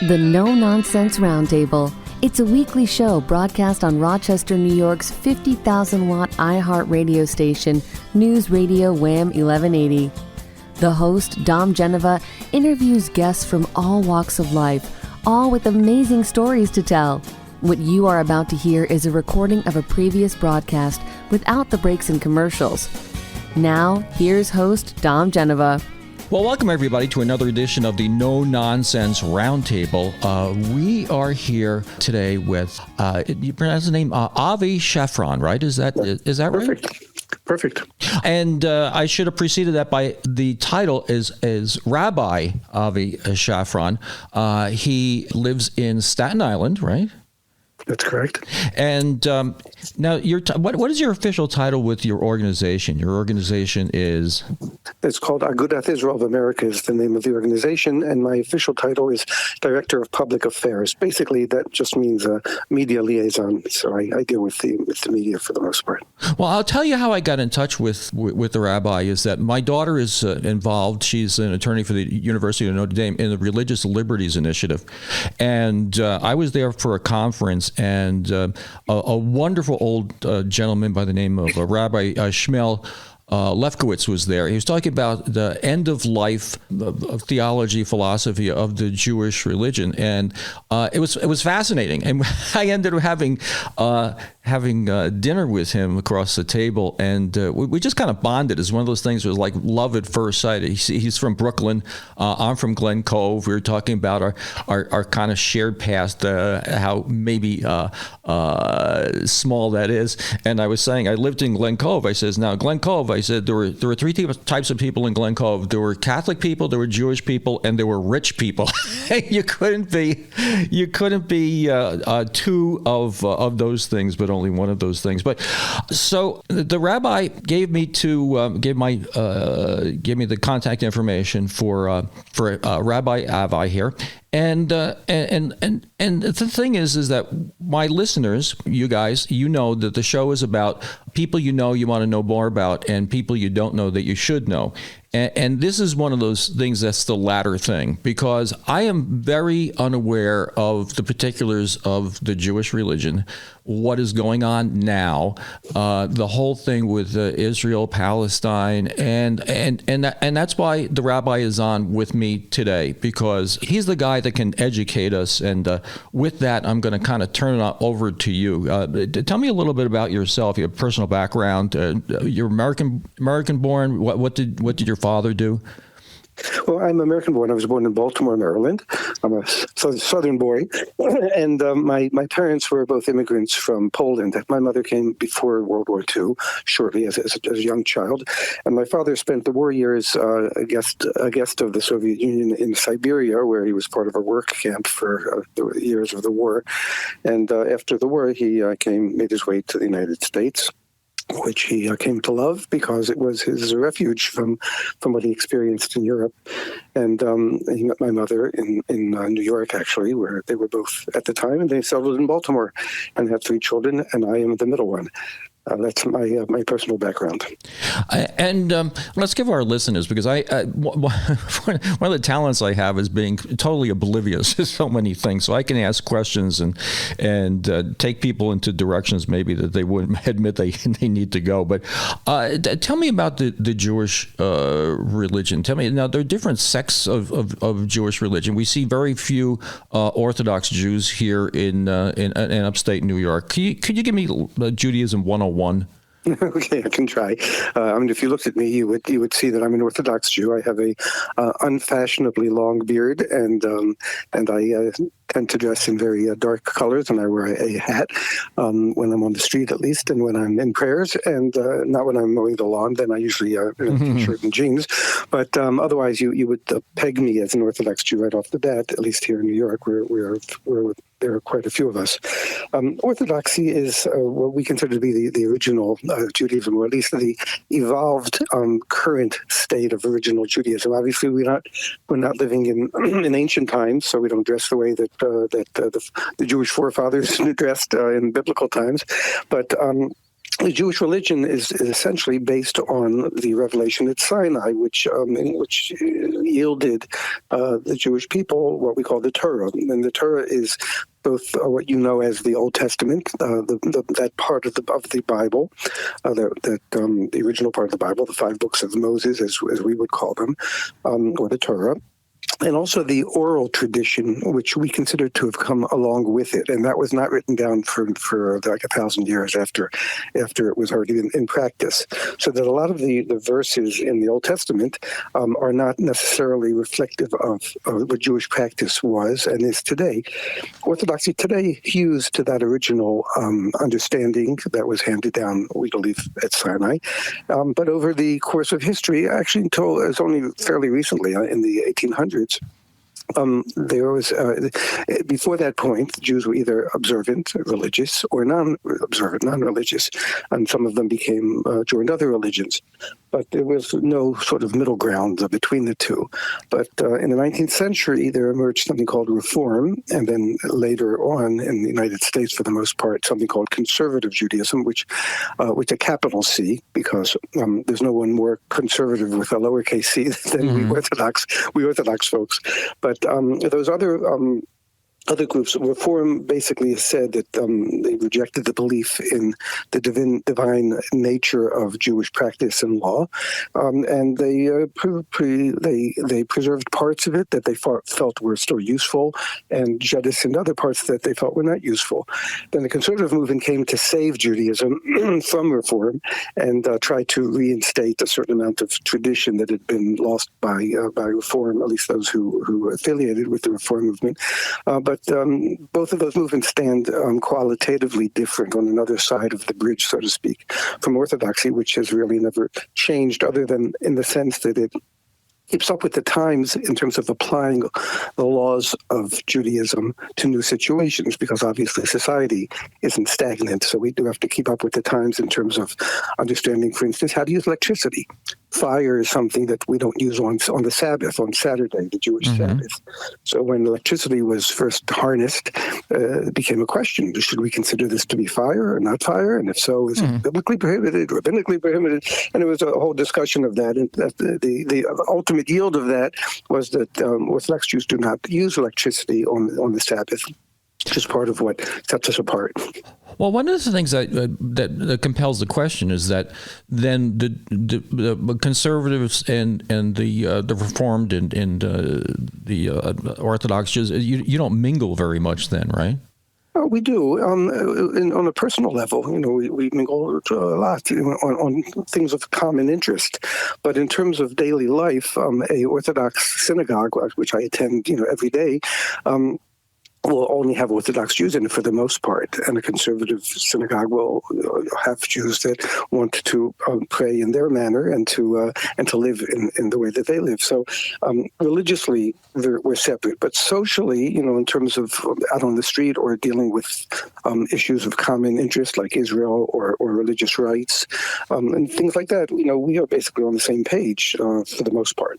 The No Nonsense Roundtable. It's a weekly show broadcast on Rochester, New York's 50,000-watt iHeart radio station, News Radio Wham 1180. The host, Dom Geneva, interviews guests from all walks of life, all with amazing stories to tell. What you are about to hear is a recording of a previous broadcast without the breaks and commercials. Now, here's host Dom Geneva. Well, welcome everybody to another edition of the No Nonsense Roundtable. We are here today with, you pronounce the name, Avi Shafran, right? Is that right? Perfect. And I should have preceded that by the title is Rabbi Avi Shafran. He lives in Staten Island, right? That's correct. And now, what is your official title with your organization? Your organization is? It's called Agudath Israel of America is the name of the organization, and my official title is Director of Public Affairs. Basically, that just means a media liaison, so I deal with the media for the most part. Well, I'll tell you how I got in touch with the rabbi is that my daughter is involved. She's an attorney for the University of Notre Dame in the Religious Liberties Initiative, and I was there for a conference. And a wonderful old gentleman by the name of Rabbi Shmuel Lefkowitz was there. He was talking about the end of life of theology, philosophy of the Jewish religion, and it was fascinating. And I ended up having dinner with him across the table, and we just kind of bonded. It's one of those things that was like love at first sight. He's from Brooklyn. I'm from Glen Cove. We were talking about our kind of shared past, how maybe small that is. And I was saying I lived in Glen Cove. I says, now Glen Cove, I said there were three types of people in Glen Cove. There were Catholic people, there were Jewish people, and there were rich people. you couldn't be two of those things, but only one of those things. But so the rabbi gave me the contact information for Rabbi Avi here. And the thing is that my listeners, you guys, you know that the show is about people you know you want to know more about and people you don't know that you should know. And this is one of those things that's the latter thing, because I am very unaware of the particulars of the Jewish religion, what is going on now, the whole thing with Israel, Palestine, and that's why the rabbi is on with me today, because he's the guy that can educate us. And with that, I'm going to kind of turn it over to you. Tell me a little bit about yourself, your personal background. You're American born. What did your father do? Well, I'm American born. I was born in Baltimore, Maryland. I'm a Southern boy. And my parents were both immigrants from Poland. My mother came before World War II, shortly as a young child. And my father spent the war years a guest of the Soviet Union in Siberia, where he was part of a work camp for the years of the war. And after the war, he made his way to the United States, which he came to love because it was his refuge from what he experienced in Europe. And he met my mother in New York, actually, where they were both at the time, and they settled in Baltimore and had 3 children, and I am the middle one. That's my personal background. And let's give our listeners, because one of the talents I have is being totally oblivious to so many things. So I can ask questions and take people into directions maybe that they wouldn't admit they need to go. But tell me about the Jewish religion. Tell me, now there are different sects of Jewish religion. We see very few Orthodox Jews here in upstate New York. Could you give me Judaism 101? Okay, I can try. If you looked at me, you would see that I'm an Orthodox Jew. I have a unfashionably long beard, and I tend to dress in very dark colors, and I wear a hat when I'm on the street, at least, and when I'm in prayers, and not when I'm mowing the lawn. Then I usually t-shirt and jeans. But otherwise, you would peg me as an Orthodox Jew right off the bat, at least here in New York, where there are quite a few of us. Orthodoxy is what we consider to be the original Judaism, or at least the evolved current state of original Judaism. Obviously, we're not living in ancient times, so we don't dress the way that the Jewish forefathers dressed in biblical times. But the Jewish religion is essentially based on the revelation at Sinai, which yielded the Jewish people what we call the Torah. And the Torah is both what you know as the Old Testament, that part of the Bible, the original part of the Bible, the 5 books of Moses, as we would call them, or the Torah. And also the oral tradition, which we consider to have come along with it. And that was not written down for like 1,000 years after it was already in practice. So that a lot of the verses in the Old Testament are not necessarily reflective of what Jewish practice was and is today. Orthodoxy today hews to that original understanding that was handed down, we believe, at Sinai. But over the course of history, actually until as only fairly recently, in the 1800s, there was, before that point, Jews were either observant, religious, or non-observant, non-religious, and some of them joined other religions. But there was no sort of middle ground between the two. But in the 19th century, there emerged something called Reform, and then later on in the United States, for the most part, something called Conservative Judaism, which a capital C, because there's no one more conservative with a lowercase c than we Orthodox folks. But those other groups, Reform basically said that they rejected the belief in the divine nature of Jewish practice and law, and they preserved parts of it that they felt were still useful, and jettisoned other parts that they felt were not useful. Then the conservative movement came to save Judaism from Reform and try to reinstate a certain amount of tradition that had been lost by Reform, at least those who were affiliated with the Reform movement. But both of those movements stand qualitatively different on another side of the bridge, so to speak, from Orthodoxy, which has really never changed other than in the sense that it keeps up with the times in terms of applying the laws of Judaism to new situations, because obviously society isn't stagnant. So we do have to keep up with the times in terms of understanding, for instance, how to use electricity. Fire is something that we don't use on the Sabbath, on Saturday, the Jewish Sabbath. So when electricity was first harnessed, it became a question. Should we consider this to be fire or not fire? And if so, is it biblically prohibited, rabbinically prohibited? And there was a whole discussion of that. And the ultimate yield of that was that Orthodox Jews do not use electricity on the Sabbath, which is part of what sets us apart. Well, one of the things that compels the question is that then the conservatives and the Reformed and the Orthodox Jews, you don't mingle very much then, right? Oh, we do. On a personal level, we mingle a lot on things of common interest. But in terms of daily life, a Orthodox synagogue, which I attend, every day, will only have Orthodox Jews in it for the most part, and a conservative synagogue will have Jews that want to pray in their manner and to live in the way that they live. So religiously, we're separate, but socially, in terms of out on the street or dealing with issues of common interest like Israel or religious rights and things like that, we are basically on the same page for the most part.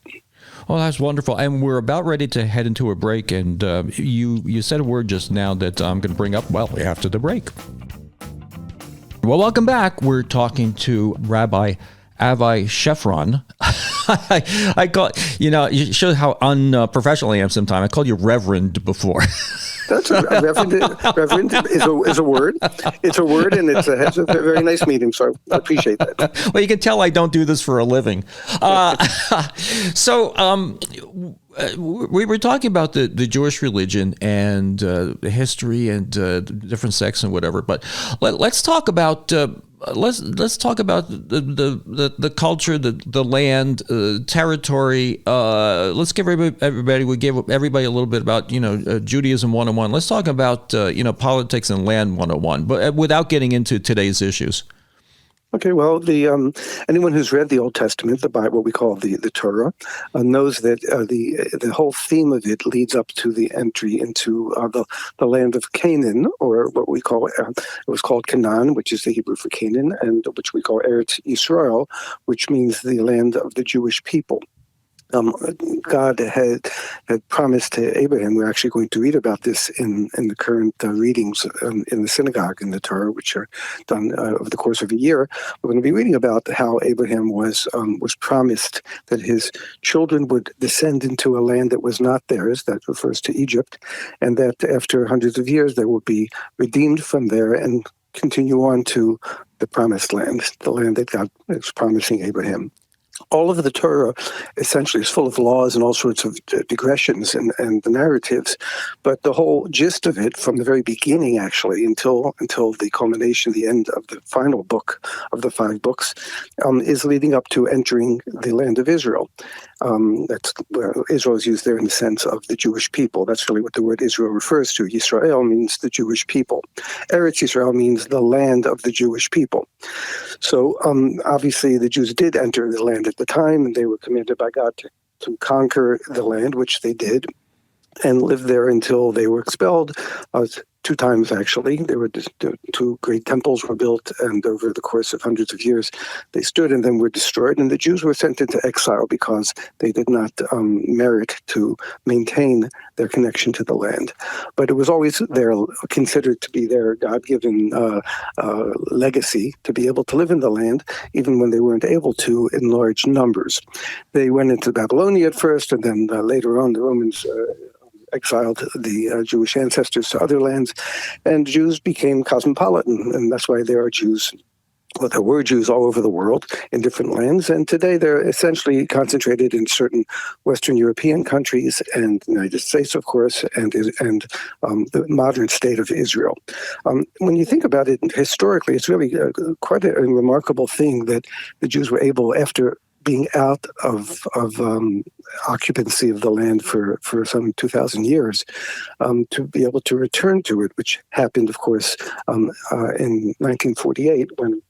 Well, that's wonderful. And we're about ready to head into a break. And you said a word just now that I'm going to bring up, after the break. Well, welcome back. We're talking to Rabbi Avi Shafran. I call you show how unprofessional I am sometimes. I called you Reverend before. That's Reverend is a word. It's a word, and it has a very nice meaning. So I appreciate that. Well, you can tell I don't do this for a living. We were talking about the Jewish religion and the history and different sects and whatever. But let's talk about. Let's talk about the culture, the land, territory. Let's give everybody. We gave everybody a little bit about Judaism 101. Let's talk about politics and land 101, but without getting into today's issues. Okay, well, anyone who's read the Old Testament, the Bible, what we call the Torah, knows that the whole theme of it leads up to the entry into the land of Canaan, or what we call it was called Canaan, which is the Hebrew for Canaan, and which we call Eretz Yisrael, which means the land of the Jewish people. God had promised to Abraham. We're actually going to read about this in the current readings in the synagogue in the Torah, which are done over the course of a year. We're going to be reading about how Abraham was promised that his children would descend into a land that was not theirs. That refers to Egypt, and that after hundreds of years they will be redeemed from there and continue on to the promised land, the land that God is promising Abraham. All of the Torah essentially is full of laws and all sorts of digressions and the narratives, but the whole gist of it from the very beginning, actually, until the culmination, the end of the final book of the 5 books, is leading up to entering the land of Israel. That's where Israel is used there in the sense of the Jewish people. That's really what the word Israel refers to. Yisrael means the Jewish people. Eretz Yisrael means the land of the Jewish people. So obviously the Jews did enter the land at the time, and they were commanded by God to conquer the land, which they did, and live there until they were expelled. 2 times, actually. There were 2 great temples were built, and over the course of hundreds of years, they stood and then were destroyed. And the Jews were sent into exile because they did not merit to maintain their connection to the land. But it was always considered to be their God-given legacy to be able to live in the land, even when they weren't able to in large numbers. They went into Babylonia at first, and then later on the Romans exiled the Jewish ancestors to other lands, and Jews became cosmopolitan, and that's why there are Jews. Well, there were Jews all over the world in different lands, and today they're essentially concentrated in certain Western European countries and the United States, of course, and the modern state of Israel. When you think about it historically, it's really quite a remarkable thing that the Jews were able, after being out of occupancy of the land for some 2,000 years, to be able to return to it, which happened, of course, in 1948 when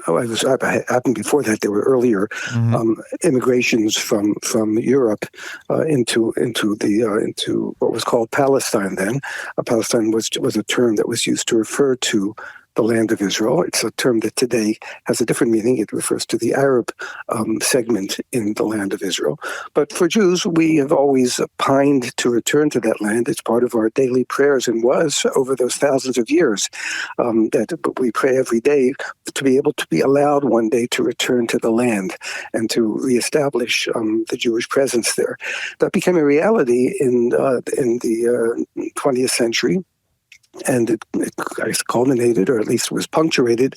it happened before that. There were earlier immigrations from Europe into what was called Palestine. Then Palestine was a term that was used to refer to the land of Israel. It's a term that today has a different meaning. It refers to the Arab segment in the land of Israel. But for Jews, we have always pined to return to that land. It's part of our daily prayers, and was over those thousands of years, that we pray every day to be able to be allowed one day to return to the land and to reestablish the Jewish presence there. That became a reality in the 20th century. And it culminated, or at least was punctuated,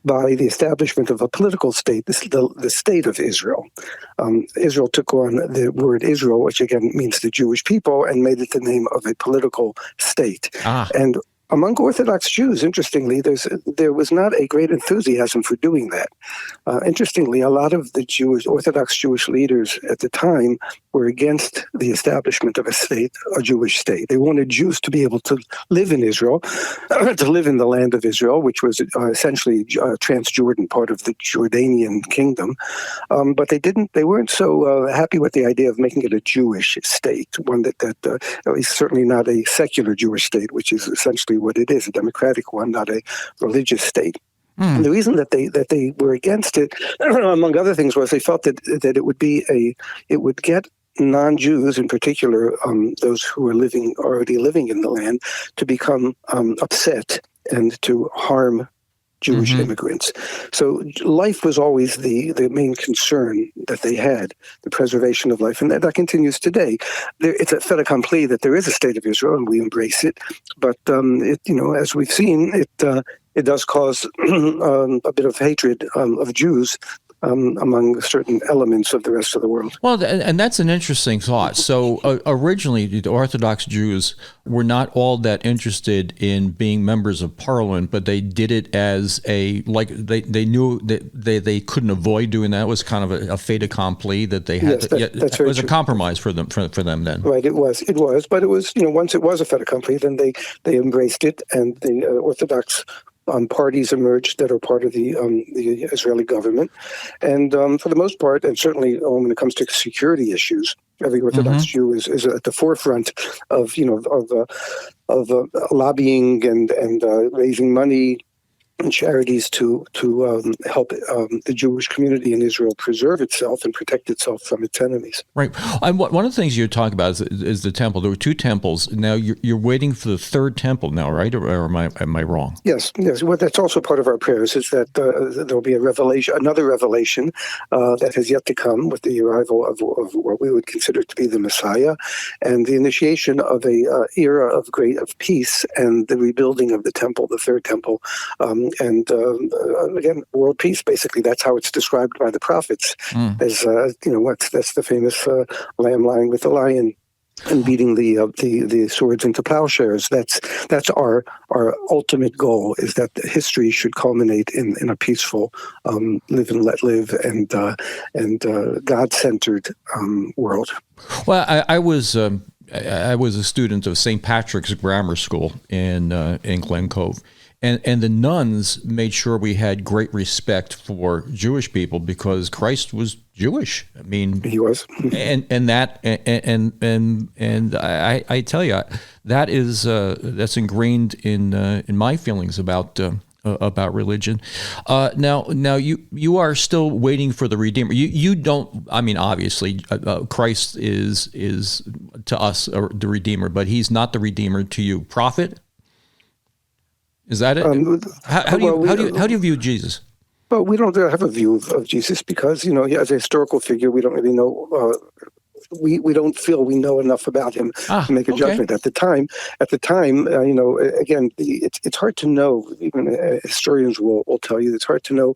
by the establishment of a political state, the state of Israel. Israel took on the word Israel, which again means the Jewish people, and made it the name of a political state. And among Orthodox Jews, interestingly, there was not a great enthusiasm for doing that. Interestingly, a lot of the Orthodox Jewish leaders at the time were against the establishment of a Jewish state. They wanted Jews to be able to live in Israel, to live in the land of Israel, which was essentially Transjordan, part of the Jordanian kingdom. But they weren't so happy with the idea of making it a Jewish state, one that at least certainly not a secular Jewish state, which is essentially what it is, a democratic one, not a religious state. And the reason that they were against it, among other things, was they felt that it would get non-Jews, in particular, those who were already living in the land, to become upset and to harm Jewish immigrants. So life was always the main concern that they had, the preservation of life, and that continues today. It's a fait accompli that there is a state of Israel, and we embrace it. But as we've seen, it does cause a bit of hatred of Jews among certain elements of the rest of the world. Well, and that's an interesting thought. So originally, the Orthodox Jews were not all that interested in being members of parliament, but they did it as they knew that they couldn't avoid doing that. It was kind of a fait accompli that they had. That's it was true. A compromise for them then. Right, it was, but it was, once it was a fait accompli, then they embraced it, and the Orthodox parties emerged that are part of the Israeli government, and for the most part, and certainly when it comes to security issues, every Orthodox Jew is at the forefront of lobbying and raising money and charities to help the Jewish community in Israel preserve itself and protect itself from its enemies. Right. And one of the things you're talking about is the temple. There were two temples. Now you're waiting for the third temple now, right? Or am I wrong? Yes. Well, that's also part of our prayers, is that there will be another revelation that has yet to come with the arrival of what we would consider to be the Messiah, and the initiation of a era of peace and the rebuilding of the temple, the third temple. And again, world peace, basically. That's how it's described by the prophets. As that's the famous lamb lying with the lion and beating the swords into plowshares. That's our ultimate goal, is that history should culminate in a peaceful live and let live and God-centered world. Well, I was a student of St. Patrick's Grammar School in Glen Cove. And the nuns made sure we had great respect for Jewish people because Christ was Jewish. I mean, he was, and I tell you, that is that's ingrained in my feelings about religion. Now you are still waiting for the Redeemer. You don't. I mean, obviously, Christ is to us the Redeemer, but he's not the Redeemer to you. Prophet. Is that it? How do you view Jesus? Well, we don't have a view of Jesus because, as a historical figure, we don't really know. We don't feel we know enough about him to make a judgment. At the time, again, it's hard to know. Even historians will tell you it's hard to know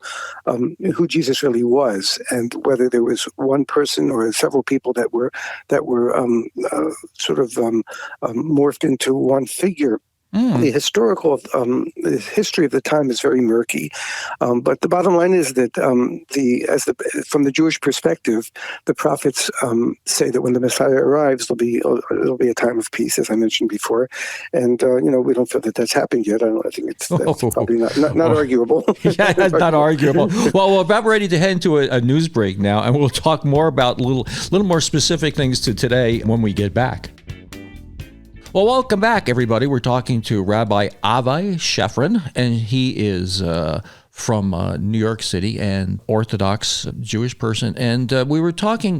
who Jesus really was, and whether there was one person or several people that were sort of morphed into one figure. The history of the time is very murky, but the bottom line is that from the Jewish perspective, the prophets say that when the Messiah arrives, it'll be a time of peace, as I mentioned before, and we don't feel that that's happened yet. I think that's probably not arguable. Yeah, that's not arguable. Well, we're about ready to head into a news break now, and we'll talk more about little more specific things to today when we get back. Well, welcome back, everybody. We're talking to Rabbi Avi Shafran, and he is from New York City, an Orthodox Jewish person. And we were talking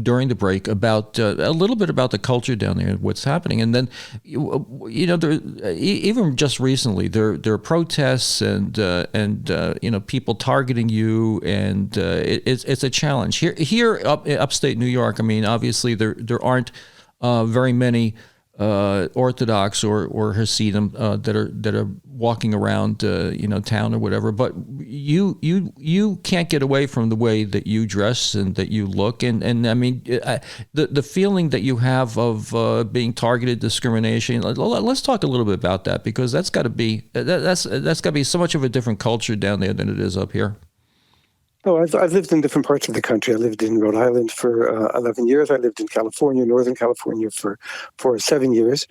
during the break about a little bit about the culture down there, what's happening. And then, even just recently, there are protests and people targeting you, and it's a challenge here upstate New York. I mean, obviously there aren't very many Orthodox or Hasidim that are walking around town or whatever, but you can't get away from the way that you dress and that you look, and I mean the feeling that you have of being targeted, discrimination. Let's talk a little bit about that, because that's got to be so much of a different culture down there than it is up here. Oh, I've lived in different parts of the country. I lived in Rhode Island for 11 years. I lived in California, Northern California, for 7 years.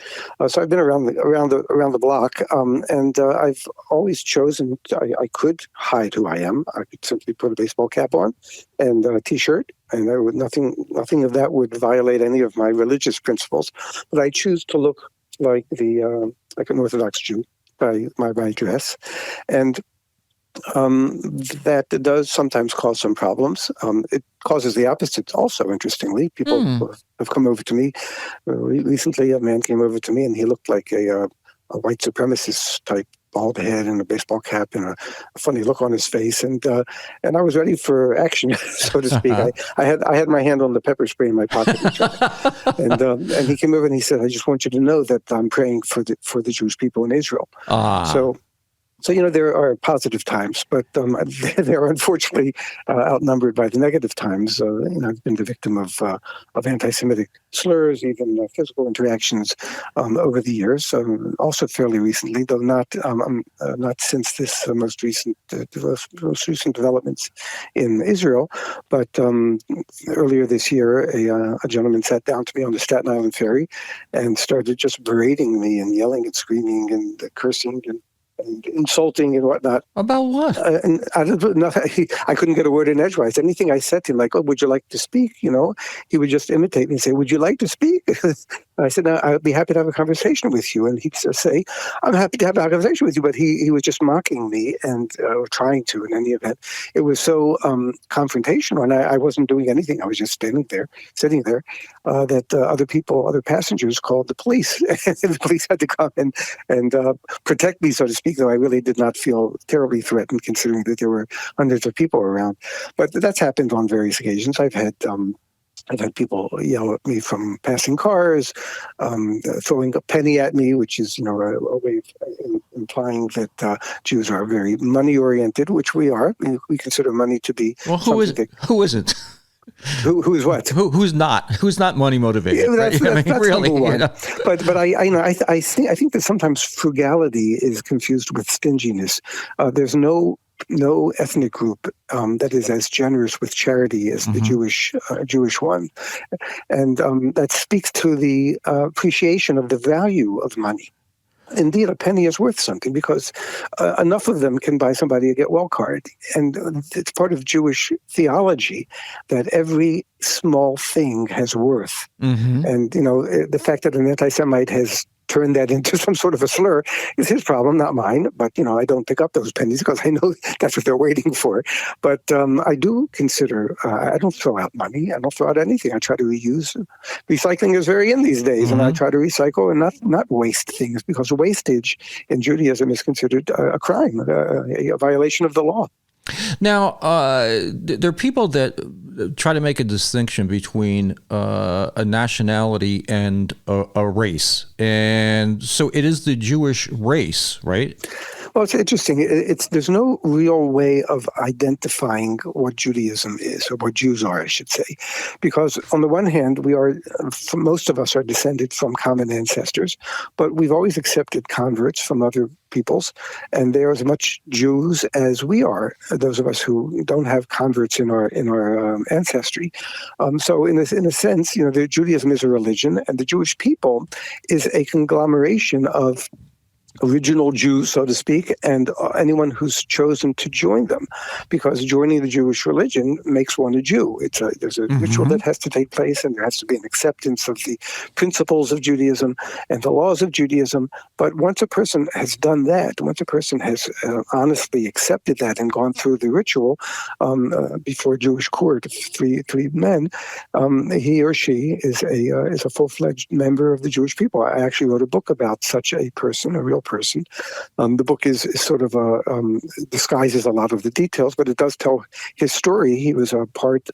So I've been around the block, and I've always chosen. I could hide who I am. I could simply put a baseball cap on and a T-shirt, and nothing of that would violate any of my religious principles. But I choose to look like like an Orthodox Jew by my dress, and that does sometimes cause some problems. It causes the opposite also, interestingly. People have come over to me. Recently, a man came over to me, and he looked like a white supremacist type, bald head and a baseball cap and a funny look on his face. And I was ready for action, so to speak. I had my hand on the pepper spray in my pocket. And he came over and he said, "I just want you to know that I'm praying for the Jewish people in Israel." So, there are positive times, but they're unfortunately outnumbered by the negative times. I've been the victim of anti-Semitic slurs, even physical interactions over the years, also fairly recently, though not since this most recent developments in Israel. But earlier this year, a gentleman sat down to me on the Staten Island ferry and started just berating me and yelling and screaming and cursing and insulting and whatnot. About what? And I couldn't get a word in edgewise. Anything I said to him, like, "Oh, would you like to speak?" He would just imitate me and say, "Would you like to speak?" I said, no, I'd be happy to have a conversation with you. And he'd say, I'm happy to have a conversation with you. But he was just mocking me and trying to in any event. It was so confrontational, and I wasn't doing anything. I was just sitting there, that other passengers called the police. The police had to come and protect me, so to speak, though I really did not feel terribly threatened, considering that there were hundreds of people around. But that's happened on various occasions. I've had people yell at me from passing cars, throwing a penny at me, which is, a way of implying that Jews are very money-oriented, which we are. We consider money to be. Well, who isn't? Who is what? Who's not? Who's not money motivated? Yeah, that's really. Number one. But I think that sometimes frugality is confused with stinginess. There's no ethnic group that is as generous with charity as the Jewish one, and that speaks to the appreciation of the value of money. Indeed, a penny is worth something because enough of them can buy somebody a get-well card. And it's part of Jewish theology that every small thing has worth. Mm-hmm. And, the fact that an anti-Semite has turned that into some sort of a slur is his problem, not mine. But, I don't pick up those pennies because I know that's what they're waiting for. But I do consider, I don't throw out money. I don't throw out anything. I try to reuse. Recycling is very in these days, and I try to recycle and not waste things, because wastage in Judaism is considered a crime, a violation of the law. Now, there are people that try to make a distinction between a nationality and a race. And so it is the Jewish race, right? Well, it's interesting. There's no real way of identifying what Judaism is, or what Jews are, I should say. Because on the one hand, most of us are descended from common ancestors, but we've always accepted converts from other peoples, and they're as much Jews as we are, those of us who don't have converts in our ancestry. So in a sense, the Judaism is a religion, and the Jewish people is a conglomeration of original Jews, so to speak, and anyone who's chosen to join them, because joining the Jewish religion makes one a Jew. There's a ritual that has to take place, and there has to be an acceptance of the principles of Judaism and the laws of Judaism. But once a person has done that, once a person has honestly accepted that and gone through the ritual before a Jewish court of three men, he or she is a full-fledged member of the Jewish people. I actually wrote a book about such a person, a real person. The book is sort of disguises a lot of the details, but it does tell his story. He is a part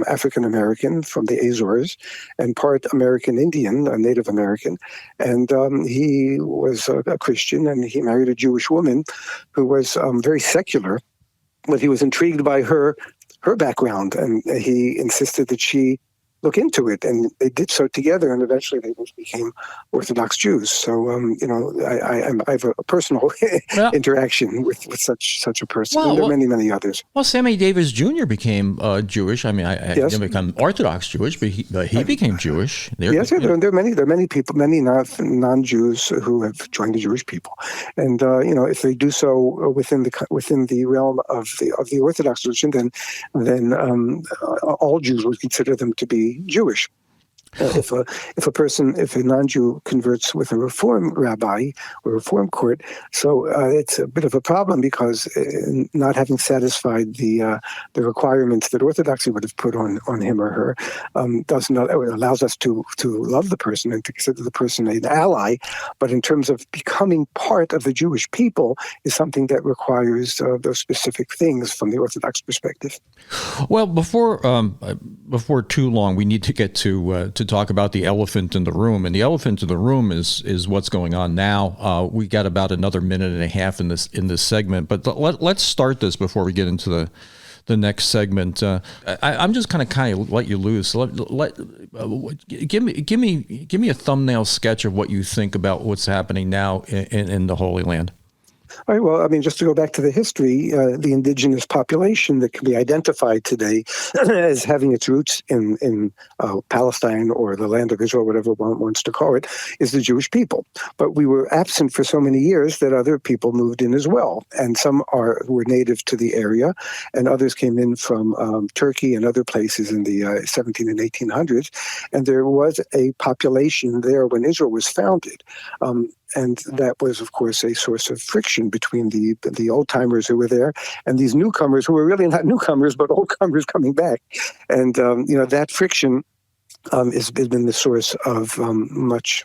African American from the Azores, and part American Indian, a Native American. And he was a Christian, and he married a Jewish woman who was very secular, but he was intrigued by her background, and he insisted that she look into it, and they did so together, and eventually they both became Orthodox Jews. So, I have a personal interaction with such a person, and there are many others. Well, Sammy Davis Jr. became Jewish. I mean, I didn't become Orthodox Jewish, but he became Jewish. There are many people, many non-Jews who have joined the Jewish people, and if they do so within the realm of the Orthodox religion, then all Jews would consider them to be Jewish. If a non-Jew converts with a Reform rabbi or Reform court, so it's a bit of a problem, because not having satisfied the requirements that Orthodoxy would have put on him or her allows us to love the person and to consider the person an ally. But in terms of becoming part of the Jewish people is something that requires those specific things from the Orthodox perspective. Well, before too long, we need to get to talk about the elephant in the room, and the elephant in the room is what's going on now. We got about another minute and a half in this segment, but let's start this before we get into the next segment. I'm just kind of let you loose. Give me a thumbnail sketch of what you think about what's happening now in the Holy Land. All right, well, I mean, just to go back to the history, the indigenous population that can be identified today as having its roots in Palestine or the land of Israel, whatever one wants to call it, is the Jewish people. But we were absent for so many years that other people moved in as well. And some were native to the area, and others came in from Turkey and other places in the 17 and 1800s. And there was a population there when Israel was founded. And that was, of course, a source of friction between the old-timers who were there and these newcomers who were really not newcomers, but old-comers coming back. And, that friction has been the source of much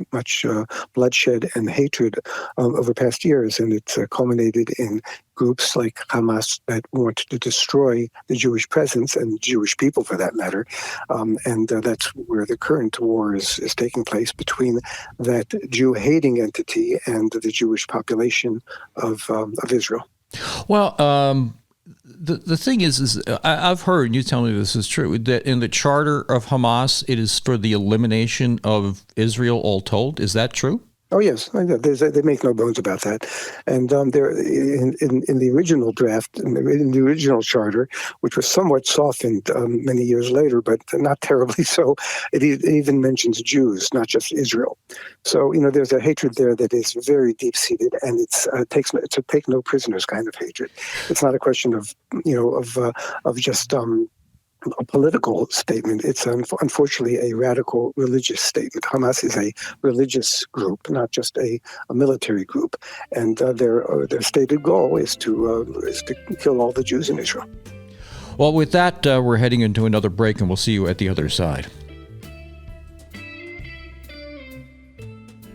bloodshed and hatred over past years. And it's culminated in groups like Hamas that want to destroy the Jewish presence and Jewish people, for that matter. And that's where the current war is taking place between that Jew-hating entity and the Jewish population of Israel. Well, the thing is I've heard, and you tell me this is true, that in the charter of Hamas, it is for the elimination of Israel all told. Is that true? Oh, yes. They make no bones about that. And there, in the original draft, in the original charter, which was somewhat softened many years later, but not terribly so, it even mentions Jews, not just Israel. So, there's a hatred there that is very deep-seated, and it's a take no prisoners kind of hatred. It's not a question of just a political statement. It's unfortunately a radical religious statement. Hamas is a religious group, not just a military group, and their stated goal is to kill all the Jews in Israel. Well, with that, we're heading into another break, and we'll see you at the other side.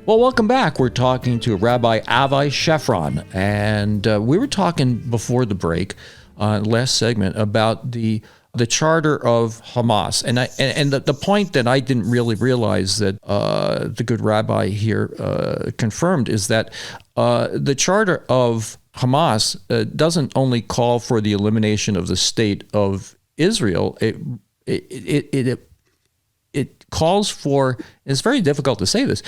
Well, welcome back. We're talking to Rabbi Avi Shafran, and we were talking before the break, last segment, about the charter of Hamas, and the point that I didn't really realize that the good rabbi here confirmed is that the charter of Hamas doesn't only call for the elimination of the state of Israel. It calls for, it's very difficult to say this,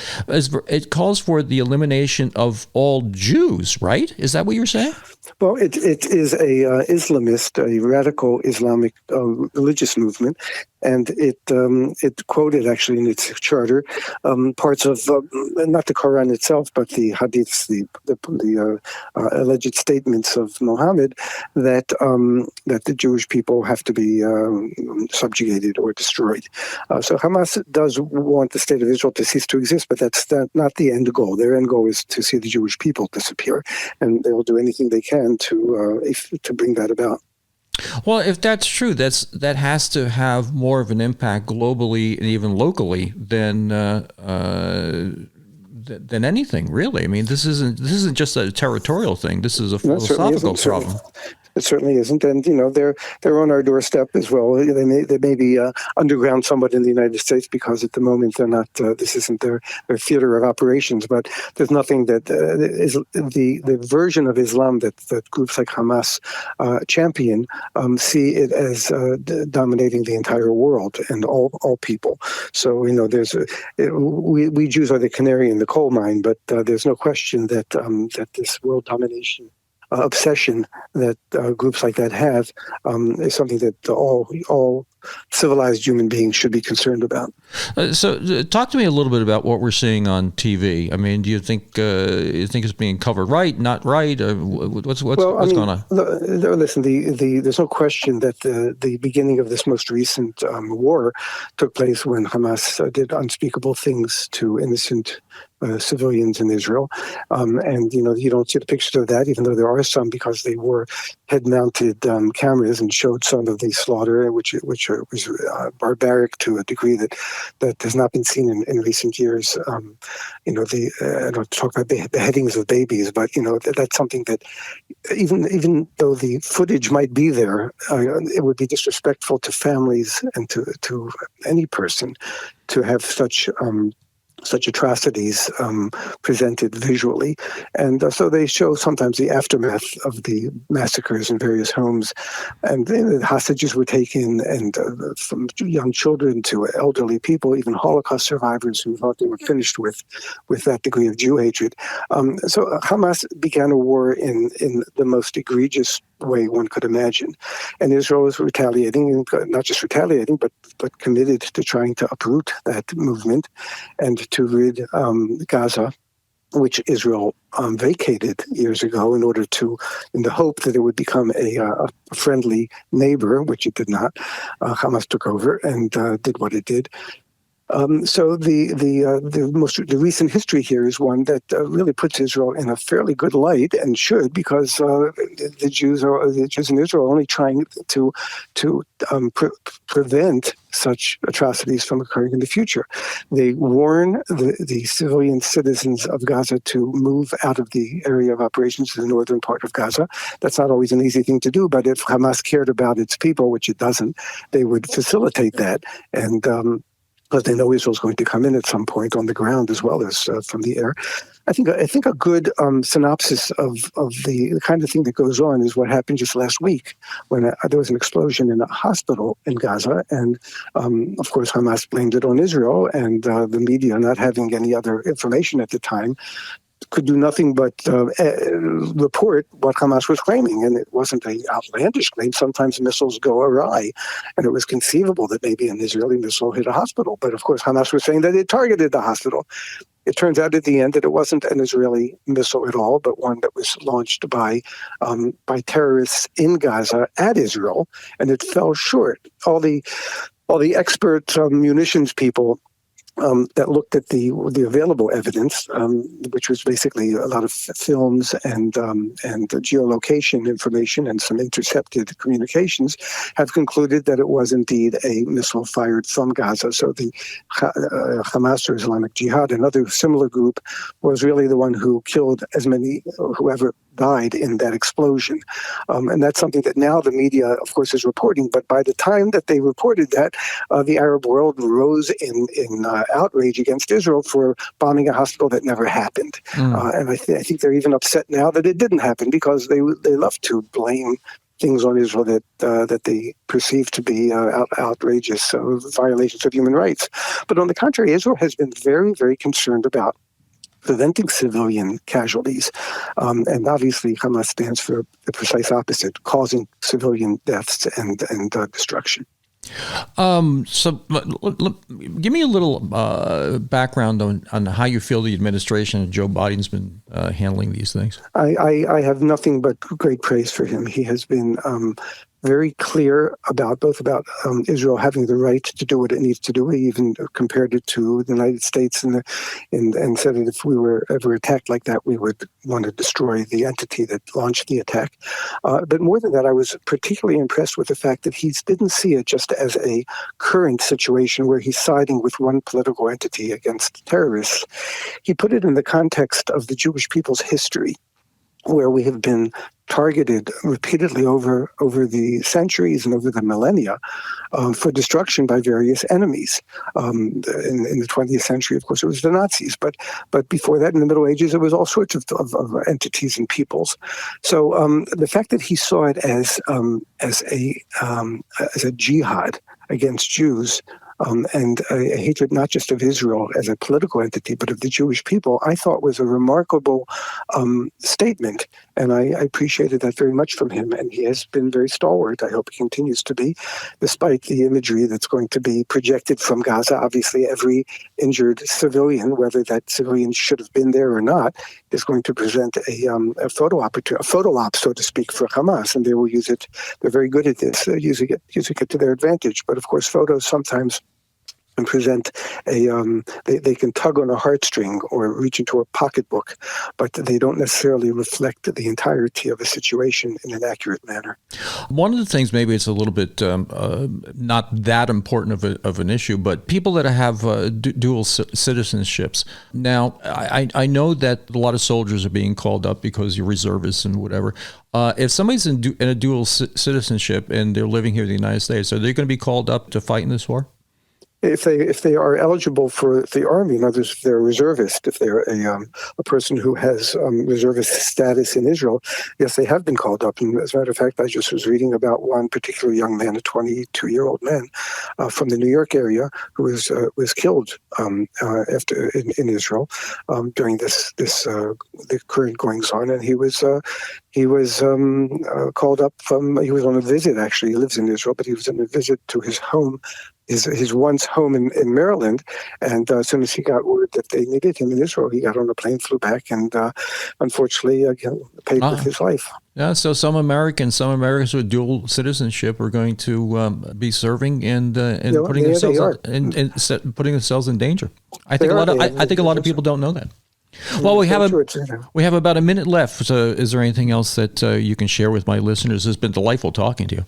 it calls for the elimination of all Jews, right? Is that what you're saying? Well, it is a Islamist, a radical Islamic religious movement, and it quoted actually in its charter parts of not the Quran itself, but the hadiths, the alleged statements of Muhammad that the Jewish people have to be subjugated or destroyed. So Hamas does want the state of Israel to cease to exist, but that's not the end goal. Their end goal is to see the Jewish people disappear, and they will do anything they can to bring that about. Well, if that's true, that has to have more of an impact globally and even locally than anything, really. I mean, this isn't just a territorial thing. This is a philosophical problem. It certainly isn't, and they're on our doorstep as well. They may be underground somewhat in the United States because at the moment they're not. This isn't their theater of operations. But there's nothing that is the version of Islam that groups like Hamas champion see it as dominating the entire world and all people. So we Jews are the canary in the coal mine, but there's no question that that this world domination obsession that groups like that have is something that all civilized human beings should be concerned about. So talk to me a little bit about what we're seeing on TV. I mean, do you think it's being covered right, not right? What's going on? Listen, there's no question that the beginning of this most recent war took place when Hamas did unspeakable things to innocent civilians in Israel. And, you don't see the pictures of that, even though there are some, because they were head-mounted cameras and showed some of the slaughter, which was barbaric to a degree that has not been seen in recent years. I don't talk about the beheadings of babies, but, that's something that even though the footage might be there, it would be disrespectful to families and to any person to have such such atrocities presented visually. And so they show sometimes the aftermath of the massacres in various homes. And the hostages were taken, and from young children to elderly people, even Holocaust survivors who thought they were finished with that degree of Jew hatred. So Hamas began a war in the most egregious way one could imagine. And Israel was retaliating, not just retaliating, but committed to trying to uproot that movement and to rid Gaza, which Israel vacated years ago in the hope that it would become a friendly neighbor, which it did not. Hamas took over and did what it did. So the recent history here is one that really puts Israel in a fairly good light, and should, because the Jews in Israel are only trying to prevent such atrocities from occurring in the future. They warn the civilian citizens of Gaza to move out of the area of operations to the northern part of Gaza. That's not always an easy thing to do, but if Hamas cared about its people, which it doesn't, they would facilitate that. And because they know Israel's going to come in at some point on the ground as well as from the air. I think a good synopsis of the kind of thing that goes on is what happened just last week when there was an explosion in a hospital in Gaza, and of course Hamas blamed it on Israel, and the media, not having any other information at the time, could do nothing but report what Hamas was claiming. And it wasn't an outlandish claim. Sometimes missiles go awry, and it was conceivable that maybe an Israeli missile hit a hospital. But of course, Hamas was saying that it targeted the hospital. It turns out at the end that it wasn't an Israeli missile at all, but one that was launched by terrorists in Gaza at Israel, and it fell short. All the expert munitions people that looked at the available evidence, which was basically a lot of films and geolocation information and some intercepted communications, have concluded that it was indeed a missile fired from Gaza. So the Hamas, or Islamic Jihad, another similar group, was really the one who killed whoever died in that explosion. And that's something that now the media, of course, is reporting. But by the time that they reported that, the Arab world rose in outrage against Israel for bombing a hospital that never happened. And I think they're even upset now that it didn't happen, because they love to blame things on Israel that they perceive to be outrageous violations of human rights. But on the contrary, Israel has been very, very concerned about preventing civilian casualties. And obviously Hamas stands for the precise opposite, causing civilian deaths and destruction. So give me a little background on how you feel the administration and Joe Biden's been handling these things. I have nothing but great praise for him. He has been very clear about Israel having the right to do what it needs to do. He even compared it to the United States and said that if we were ever attacked like that, we would want to destroy the entity that launched the attack. But more than that, I was particularly impressed with the fact that he didn't see it just as a current situation where he's siding with one political entity against terrorists. He put it in the context of the Jewish people's history, where we have been targeted repeatedly over the centuries and over the millennia for destruction by various enemies. In the 20th century, of course, it was the Nazis, but before that, in the Middle Ages, it was all sorts of entities and peoples. So the fact that he saw it as a jihad against Jews, and a hatred not just of Israel as a political entity, but of the Jewish people, I thought was a remarkable statement. And I appreciated that very much from him. And he has been very stalwart. I hope he continues to be, despite the imagery that's going to be projected from Gaza. Obviously, every injured civilian, whether that civilian should have been there or not, is going to present a photo op, so to speak, for Hamas. And they will use it. They're very good at this, using it to their advantage. But of course, photos sometimes and present they can tug on a heartstring or reach into a pocketbook, but they don't necessarily reflect the entirety of a situation in an accurate manner. One of the things, maybe it's a little bit not that important of an issue, but people that have dual citizenships. Now, I know that a lot of soldiers are being called up because you're reservists and whatever. If somebody's in a dual citizenship and they're living here in the United States, are they going to be called up to fight in this war? if they are eligible for the Army, in other words, if they're a reservist, if they're a person who has reservist status in Israel, yes, they have been called up. And as a matter of fact, I just was reading about one particular young man, a 22-year-old man from the New York area, who was killed after in Israel during the current goings on, and he was called up from. He was on a visit. Actually, he lives in Israel, but he was on a visit to his home. His once home in Maryland, and as soon as he got word that they needed him in Israel, he got on a plane, flew back, and unfortunately paid with his life. Yeah, so some Americans with dual citizenship are going to be serving and putting themselves in danger. I think a lot of people don't know that. Well, we have about a minute left. So, is there anything else that you can share with my listeners? It's been delightful talking to you.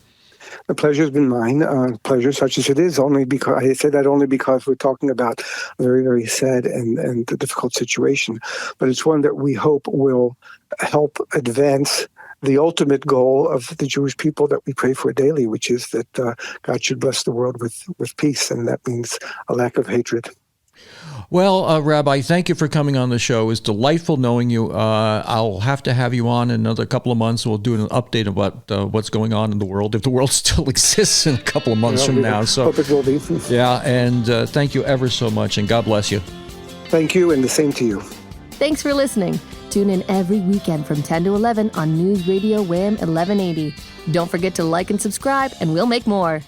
The pleasure's been mine. Pleasure such as it is, only because I say that only because we're talking about a very, very sad and difficult situation. But it's one that we hope will help advance the ultimate goal of the Jewish people that we pray for daily, which is that God should bless the world with peace, and that means a lack of hatred. Well, Rabbi, thank you for coming on the show. It was delightful knowing you. I'll have to have you on in another couple of months. We'll do an update about what's going on in the world, if the world still exists in a couple of months from now. So, hope it will be. Yeah, and thank you ever so much, and God bless you. Thank you, and the same to you. Thanks for listening. Tune in every weekend from 10 to 11 on News Radio WHAM 1180. Don't forget to like and subscribe, and we'll make more.